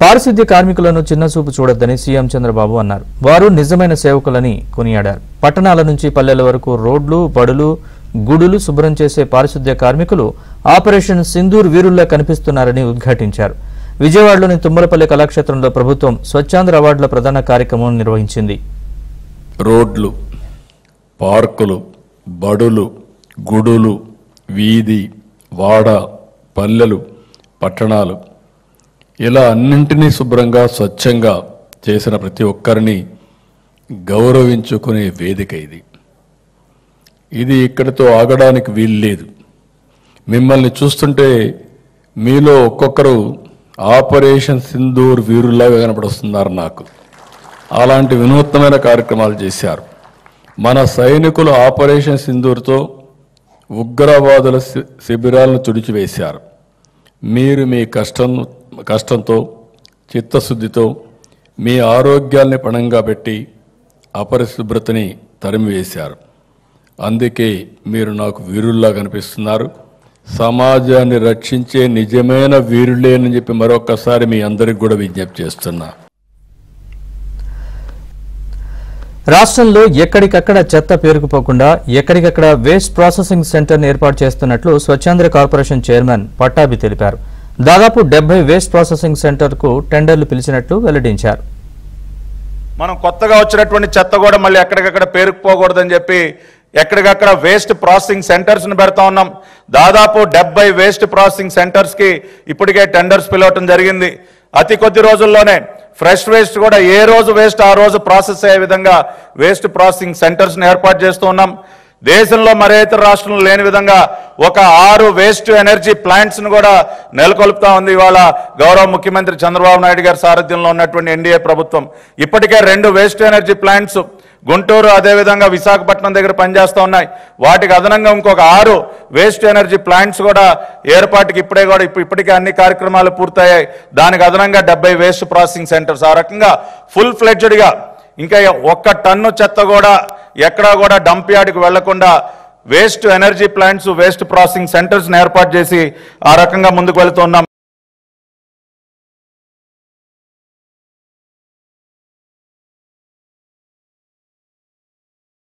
పారిశుద్ధ్య కార్మికులను చిన్నచూపు చూడొద్దని సీఎం చంద్రబాబు అన్నారు. వారు నిజమైన సేవకులని కొనియాడారు. పట్టణాల నుంచి పల్లెల వరకు రోడ్లు, బడులు, గుడులు శుభ్రం చేసే పారిశుద్ధ్య కార్మికులు ఆపరేషన్ సింధూర్ వీరుల్లా కనిపిస్తున్నారని ఉద్ఘాటించారు. విజయవాడలోని తుమ్మలపల్లి కళాక్షేత్రంలో ప్రభుత్వం స్వచ్ఛాంధ్ర అవార్డుల ప్రధాన కార్యక్రమం నిర్వహించింది. రోడ్లు, పార్కులు, బడులు, గుడులు, వీధి, వాడ, పల్లెలు, పట్టణాలు ఇలా అన్నింటినీ శుభ్రంగా స్వచ్ఛంగా చేసిన ప్రతి ఒక్కరిని గౌరవించుకునే వేదిక ఇది ఇక్కడితో ఆగడానికి వీల్లేదు. మిమ్మల్ని చూస్తుంటే మీలో ఒక్కొక్కరు ఆపరేషన్ సింధూర్ వీరుల్లాగా కనపడుస్తున్నారు నాకు. అలాంటి వినూత్నమైన కార్యక్రమాలు చేశారు. మన సైనికులు ఆపరేషన్ సింధూర్తో ఉగ్రవాదుల శిబిరాలను తుడిచివేశారు. మీరు మీ కష్టంతో చిత్తశుద్ధితో మీ ఆరోగ్యాల్ని పణంగా పెట్టి అపరిశుభ్రతని తరిమివేశారు. అందుకే మీరు నాకు వీరుల్లా కనిపిస్తున్నారు. సమాజాన్ని రక్షించే నిజమైన వీరులేనని చెప్పి మరొకసారి మీ అందరికి కూడా విజ్ఞప్తి చేస్తున్నా. రాష్ట్రంలో ఎక్కడికక్కడ చెత్త పేరుకుపోకుండా ఎక్కడికక్కడ వేస్ట్ ప్రాసెసింగ్ సెంటర్ను ఏర్పాటు చేస్తున్నట్లు స్వచ్ఛాంధ్ర కార్పొరేషన్ చైర్మన్ పట్టాభి తెలిపారు. దాదాపు 70 వేస్ట్ ప్రాసెసింగ్ సెంటర్కు టెండర్లు పిలిచినట్లు వెల్లడించారు. మనం కొత్తగా వచ్చినటువంటి చెత్త కూడా మళ్ళీ ఎక్కడికక్కడ పేరుకుపోకూడదని చెప్పి ఎక్కడికక్కడ వేస్ట్ ప్రాసెసింగ్ సెంటర్స్ని పెడతా ఉన్నాం. దాదాపు 70 వేస్ట్ ప్రాసెసింగ్ సెంటర్స్కి ఇప్పటికే టెండర్స్ పిలవటం జరిగింది. అతి కొద్ది రోజుల్లోనే ఫ్రెష్ వేస్ట్ కూడా ఏ రోజు వేస్ట్ ఆ రోజు ప్రాసెస్ అయ్యే విధంగా వేస్ట్ ప్రాసెసింగ్ సెంటర్స్ని ఏర్పాటు చేస్తూ ఉన్నాం. దేశంలో మరే ఇతర రాష్ట్రంలో లేని విధంగా ఒక 6 వేస్ట్ ఎనర్జీ ప్లాంట్స్ను కూడా నెలకొల్పుతా ఉంది ఇవాళ గౌరవ ముఖ్యమంత్రి చంద్రబాబు నాయుడు గారి సారథ్యంలో ఉన్నటువంటి ఎన్డీఏ ప్రభుత్వం. ఇప్పటికే 2 వేస్ట్ ఎనర్జీ ప్లాంట్స్ గుంటూరు అదేవిధంగా విశాఖపట్నం దగ్గర పనిచేస్తూ ఉన్నాయి. వాటికి అదనంగా ఇంకొక 6 వేస్ట్ ఎనర్జీ ప్లాంట్స్ కూడా ఏర్పాటుకి ఇప్పటికే అన్ని కార్యక్రమాలు పూర్తయ్యాయి. దానికి అదనంగా 70 వేస్ట్ ప్రాసెసింగ్ సెంటర్స్. ఆ రకంగా ఫుల్ ఫ్లెడ్జ్డ్గా ఇంకా 1 టన్ను చెత్త కూడా ఎక్కడా కూడా డంప్ యార్డ్కి వెళ్లకుండా waste energy plants, waste processing సెంటర్స్ని ఏర్పాటు చేసి ఆ రకంగా ముందుకు వెళుతున్నాం.